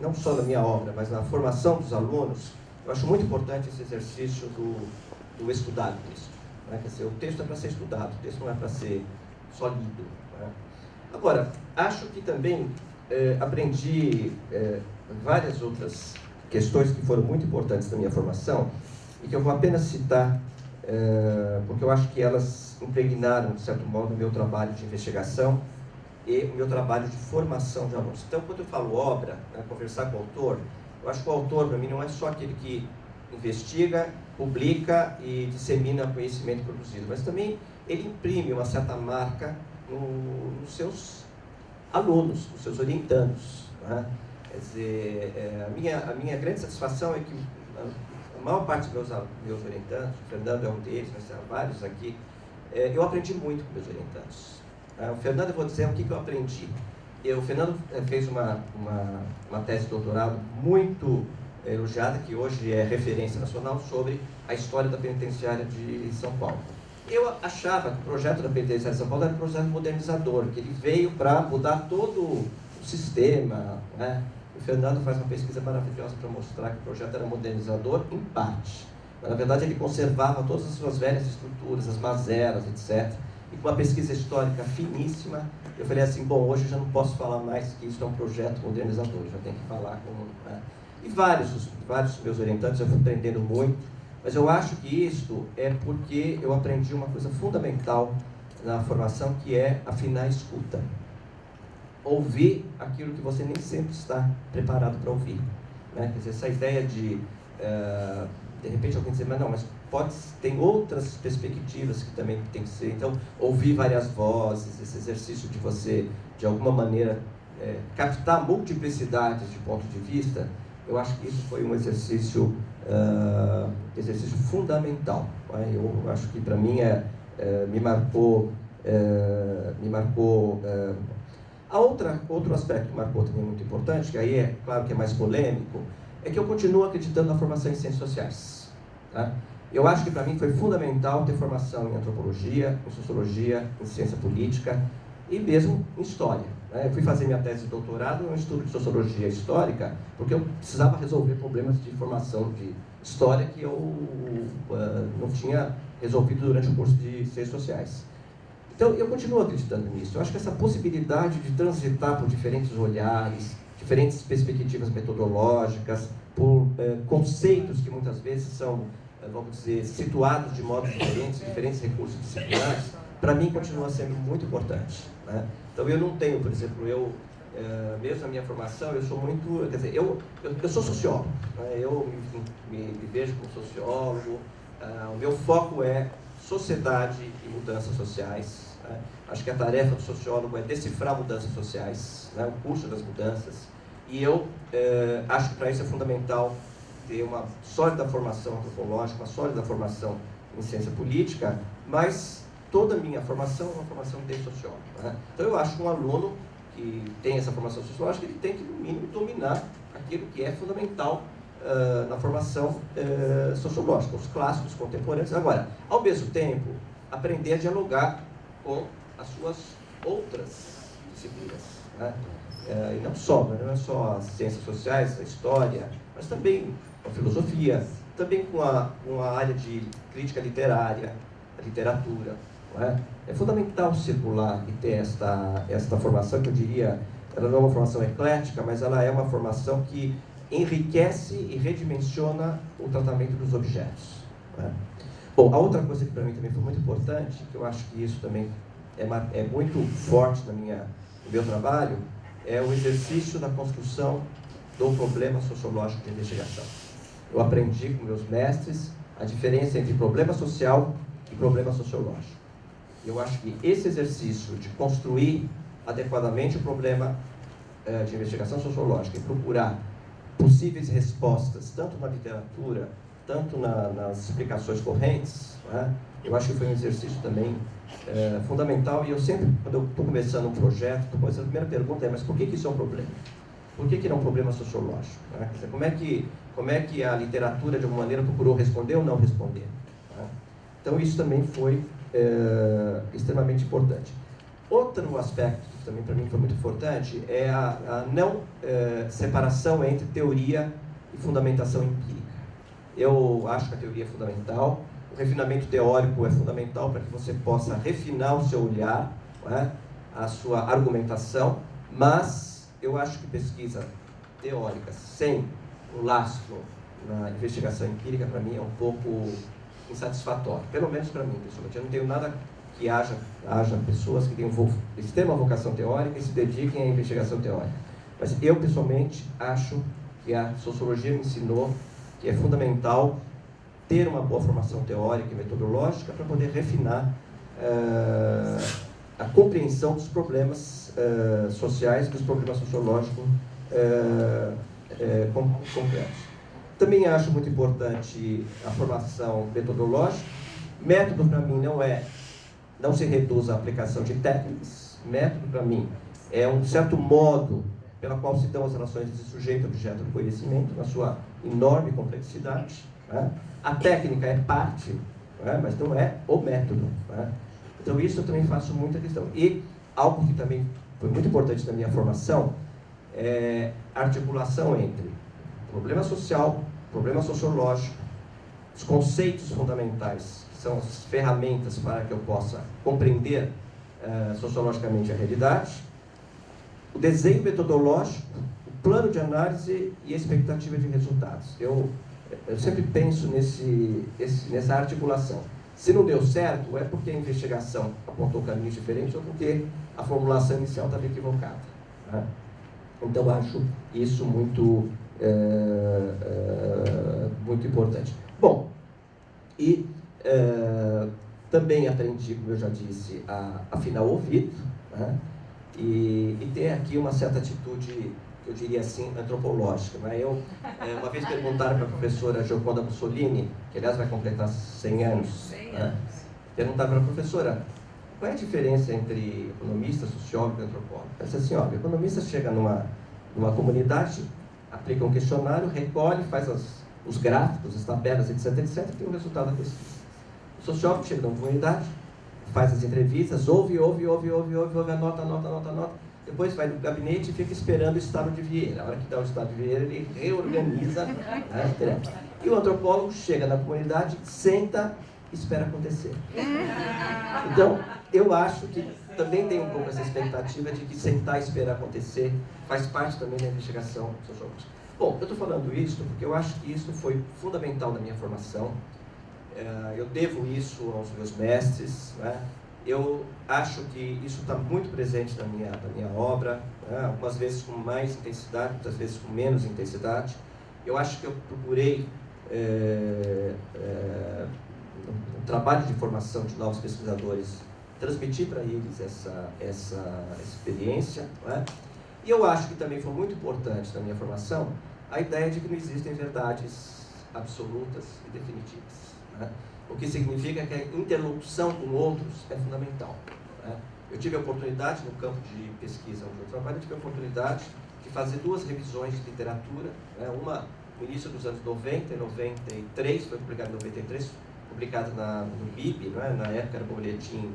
não só na minha obra, mas na formação dos alunos, eu acho muito importante esse exercício do estudar o texto. Né? Quer dizer, o texto é para ser estudado, o texto não é para ser só lido. Né? Agora, acho que também aprendi várias outras questões que foram muito importantes na minha formação e que eu vou apenas citar, porque eu acho que elas impregnaram, de certo modo, o meu trabalho de investigação e o meu trabalho de formação de alunos. Então, quando eu falo obra, né, conversar com o autor, eu acho que o autor, para mim, não é só aquele que investiga, publica e dissemina conhecimento produzido, mas também ele imprime uma certa marca nos seus alunos, nos seus orientandos. Né? Quer dizer, a minha grande satisfação é que a maior parte dos meus orientandos, o Fernando é um deles, mas há vários aqui, eu aprendi muito com meus orientandos. O Fernando, eu vou dizer o que eu aprendi. O Fernando fez uma tese de doutorado muito elogiada, que hoje é referência nacional, sobre a história da penitenciária de São Paulo. Eu achava que o projeto da penitenciária de São Paulo era um projeto modernizador, que ele veio para mudar todo o sistema. Né? O Fernando faz uma pesquisa maravilhosa para mostrar que o projeto era modernizador em parte. Mas, na verdade, ele conservava todas as suas velhas estruturas, as mazelas, etc. E com uma pesquisa histórica finíssima, eu falei assim, bom, hoje eu já não posso falar mais que isso é um projeto modernizador, já tenho que falar com... Né? E vários meus orientantes, eu fui aprendendo muito, mas eu acho que isto é porque eu aprendi uma coisa fundamental na formação, que é afinar a escuta. Ouvir aquilo que você nem sempre está preparado para ouvir. Né? Quer dizer, essa ideia de repente alguém dizer, mas não, mas tem outras perspectivas que também tem que ser. Então, ouvir várias vozes, esse exercício de você, de alguma maneira, captar multiplicidades de ponto de vista, eu acho que isso foi um exercício fundamental. Né? Eu acho que, para mim, me marcou. Outro aspecto que marcou também muito importante, que aí é claro que é mais polêmico, é que eu continuo acreditando na formação em ciências sociais. Tá? Eu acho que para mim foi fundamental ter formação em antropologia, em sociologia, em ciência política e mesmo em história. Né? Eu fui fazer minha tese de doutorado no estudo de sociologia histórica, porque eu precisava resolver problemas de formação de história que eu não tinha resolvido durante o curso de ciências sociais. Então, eu continuo acreditando nisso. Eu acho que essa possibilidade de transitar por diferentes olhares, diferentes perspectivas metodológicas, por conceitos que muitas vezes são, vamos dizer, situados de modo diferentes, diferentes recursos disciplinares, para mim continua sendo muito importante. Né? Então, eu não tenho, por exemplo, mesmo na minha formação, eu sou muito, quer dizer, eu sou sociólogo. Né? Eu me vejo como sociólogo, o meu foco é sociedade e mudanças sociais. Né? Acho que a tarefa do sociólogo é decifrar mudanças sociais, né? O curso das mudanças. E eu acho que para isso é fundamental ter uma sólida formação antropológica, uma sólida formação em ciência política, mas toda a minha formação é uma formação de sociólogo. Né? Então eu acho que um aluno que tem essa formação sociológica, ele tem que, no mínimo, dominar aquilo que é fundamental na formação sociológica, os clássicos contemporâneos. Agora, ao mesmo tempo, aprender a dialogar com as suas outras disciplinas. Né? E não é só as ciências sociais, a história, mas também a filosofia, também com a área de crítica literária, a literatura. Não é? É fundamental circular e ter esta formação, que eu diria, ela não é uma formação eclética, mas ela é uma formação que enriquece e redimensiona o tratamento dos objetos. Né? Bom, a outra coisa que para mim também foi muito importante, que eu acho que isso também é muito forte no meu trabalho, é o exercício da construção do problema sociológico de investigação. Eu aprendi com meus mestres a diferença entre problema social e problema sociológico. Eu acho que esse exercício de construir adequadamente o problema de investigação sociológica e procurar possíveis respostas, tanto na literatura, tanto nas explicações correntes, né? Eu acho que foi um exercício também fundamental. E eu sempre, quando eu estou começando um projeto, a primeira pergunta é, mas por que isso é um problema? Por que ele é um problema sociológico? Né? Quer dizer, como é que a literatura, de alguma maneira, procurou responder ou não responder? Né? Então, isso também foi extremamente importante. Outro aspecto que também para mim foi muito importante é a não separação entre teoria e fundamentação empírica. Eu acho que a teoria é fundamental, o refinamento teórico é fundamental para que você possa refinar o seu olhar, não é? A sua argumentação, mas eu acho que pesquisa teórica sem um lastro na investigação empírica, para mim, é um pouco insatisfatório, pelo menos para mim, pessoalmente. Eu não tenho nada que haja pessoas que tenham extrema vocação teórica e se dediquem à investigação teórica. Mas eu, pessoalmente, acho que a sociologia me ensinou que é fundamental ter uma boa formação teórica e metodológica para poder refinar a compreensão dos problemas sociais, dos problemas sociológicos concretos. Também acho muito importante a formação metodológica. Método, para mim, não se reduz à aplicação de técnicas. Método, para mim, é um certo modo pela qual se dão as relações de sujeito e objeto do conhecimento, na sua enorme complexidade, né? A técnica é parte, né? Mas não é o método, né? Então, isso eu também faço muita questão. E algo que também foi muito importante na minha formação é a articulação entre problema social, problema sociológico, os conceitos fundamentais, que são as ferramentas para que eu possa compreender sociologicamente a realidade, o desenho metodológico, o plano de análise e a expectativa de resultados. Eu sempre penso nessa articulação. Se não deu certo, é porque a investigação apontou caminhos diferentes ou porque a formulação inicial estava equivocada, né? Então, acho isso muito importante. Bom, e também aprendi, como eu já disse, a afinar o ouvido, né? E ter aqui uma certa atitude, eu diria assim, antropológica, né? Uma vez perguntaram para a professora Gioconda Mussolini, que aliás vai completar 100 anos, né? Perguntaram para a professora, qual é a diferença entre economista, sociólogo e antropólogo? Ela disse assim, ó, o economista chega numa comunidade, aplica um questionário, recolhe, faz os gráficos, as tabelas, etc, etc, e tem o resultado da pesquisa. O sociólogo chega numa comunidade, faz as entrevistas, ouve, anota. Depois vai no gabinete e fica esperando o estado de Vieira. A hora que dá o estado de Vieira, ele reorganiza, né? E o antropólogo chega na comunidade, senta e espera acontecer. Então, eu acho que também tem um pouco essa expectativa de que sentar e esperar acontecer faz parte também da investigação sociológica. Bom, eu estou falando isso porque eu acho que isso foi fundamental na minha formação. Eu devo isso aos meus mestres, né? Eu acho que isso está muito presente na minha obra, né? Algumas vezes com mais intensidade, muitas vezes com menos intensidade. Eu acho que eu procurei um trabalho de formação de novos pesquisadores, transmitir para eles essa experiência, né? E eu acho que também foi muito importante na minha formação a ideia de que não existem verdades absolutas e definitivas, né? O que significa que a interlocução com outros é fundamental, né? Eu tive a oportunidade, no campo de pesquisa onde eu trabalho, tive a oportunidade de fazer 2 revisões de literatura, né? Uma no início dos anos 90 e 93, foi publicada em 93, publicada no BIP, né? Na época era o Boletim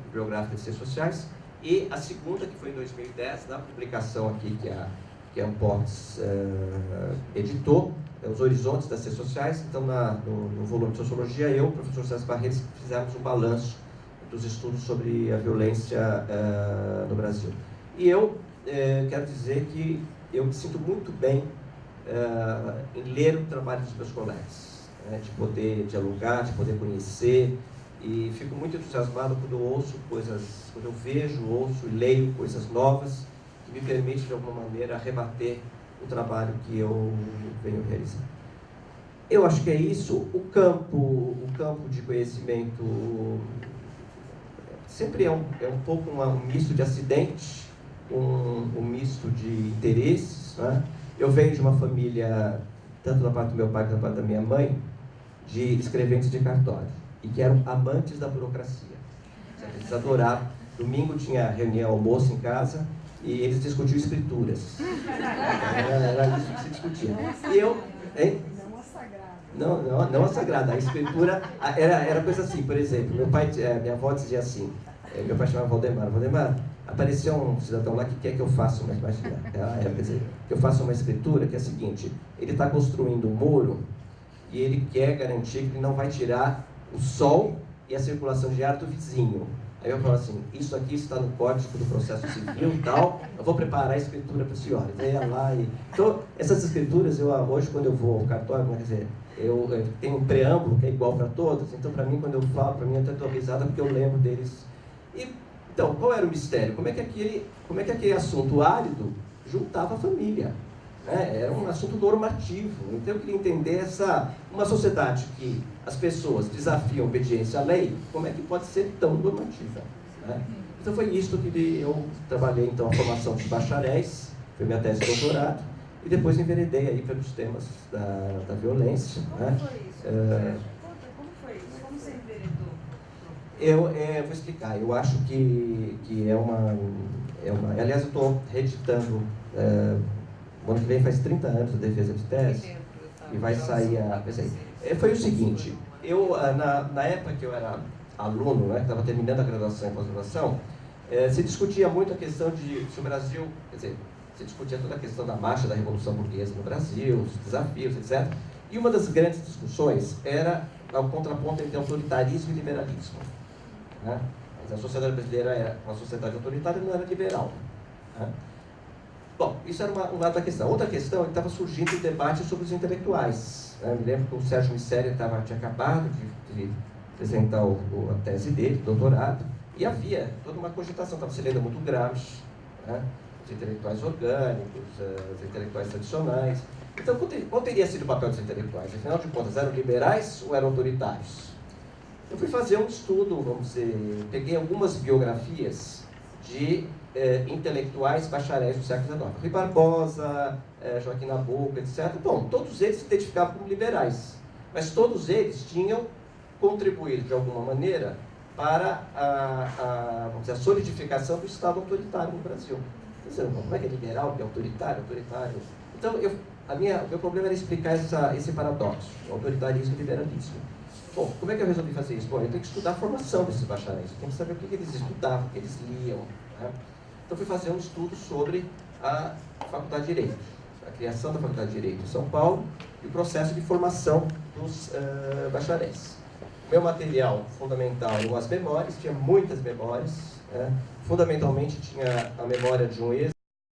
Bibliográfico de Ciências Sociais, e a segunda, que foi em 2010, na publicação aqui que a Ampox editou, Os Horizontes das Ciências Sociais. Então, no volume de Sociologia, eu e o professor César Barretos fizemos um balanço dos estudos sobre a violência no Brasil. E eu quero dizer que eu me sinto muito bem em ler o trabalho dos meus colegas, né, de poder dialogar, de poder conhecer, e fico muito entusiasmado quando eu ouço coisas, quando eu vejo, ouço e leio coisas novas que me permitem, de alguma maneira, rebater o trabalho que eu venho realizando. Eu acho que é isso. O campo de conhecimento sempre é um pouco um misto de acidente, um misto de interesses, né? Eu venho de uma família, tanto da parte do meu pai quanto da parte da minha mãe, de escreventes de cartório, e que eram amantes da burocracia. Eles adoravam. Domingo tinha reunião, almoço em casa, e eles discutiam escrituras. Era isso que se discutia. E eu... Hein? Não a sagrada. A escritura era coisa assim, por exemplo, minha avó dizia assim, Meu pai chamava Valdemar. Valdemar, apareceu um cidadão lá que quer que eu faça uma, quer dizer, que eu faça uma escritura que é a seguinte: ele está construindo um muro e ele quer garantir que ele não vai tirar o sol e a circulação de ar do vizinho. Aí eu falo assim: isso aqui está no Código do Processo Civil e tal, eu vou preparar a escritura para a senhora. Aí ia lá e... Então, essas escrituras, hoje quando eu vou ao cartório, quer dizer, eu tenho um preâmbulo que é igual para todos, então para mim, quando eu falo, para mim eu até estou risada porque eu lembro deles. E, então, qual era o mistério? Como é que aquele assunto árido juntava a família? Né? Era um assunto normativo. Então eu queria entender uma sociedade que as pessoas desafiam a obediência à lei, como é que pode ser tão normativa? Né? Então foi isso que eu trabalhei então a formação dos bacharéis, foi minha tese de doutorado, e depois enveredei aí pelos temas da violência. Como né? foi isso? Como foi isso? Como você enveredou? Eu vou explicar. Eu acho que é uma... Aliás, eu estou reeditando... O ano que vem faz 30 anos de defesa de tese e vai sair a... Foi o seguinte, na época que eu era aluno, né, que estava terminando a graduação e pós-graduação, se discutia muito a questão de se o Brasil, quer dizer, se discutia toda a questão da marcha da Revolução Burguesa no Brasil, os desafios, etc. E uma das grandes discussões era o contraponto entre autoritarismo e liberalismo. Né? Mas a sociedade brasileira era uma sociedade autoritária e não era liberal. Né? Bom, isso era um lado da questão. Outra questão é que estava surgindo o debate sobre os intelectuais. Né? Me lembro que o Sérgio Misseri tinha acabado de apresentar a tese dele, doutorado, e havia toda uma cogitação, estava se lendo muito Gramsci, né? Os intelectuais orgânicos, os intelectuais tradicionais. Então, qual teria sido o papel dos intelectuais? Afinal de contas, eram liberais ou eram autoritários? Eu fui fazer um estudo, vamos dizer, peguei algumas biografias de intelectuais bacharéis do século XIX. Rui Barbosa, Joaquim Nabuco, etc. Bom, todos eles se identificavam como liberais, mas todos eles tinham contribuído de alguma maneira para vamos dizer, a solidificação do Estado autoritário no Brasil. Como é que é liberal, que é autoritário? Então, o meu problema era explicar esse paradoxo, o autoritarismo e liberalismo. Bom, como é que eu resolvi fazer isso? Bom, eu tenho que estudar a formação desses bacharéis, eu tenho que saber o que eles estudavam, o que eles liam. Né? Então, fui fazer um estudo sobre a Faculdade de Direito, a criação da Faculdade de Direito em São Paulo e o processo de formação dos bacharéis. O meu material fundamental eram as memórias, tinha muitas memórias, né? Fundamentalmente tinha a memória de um ex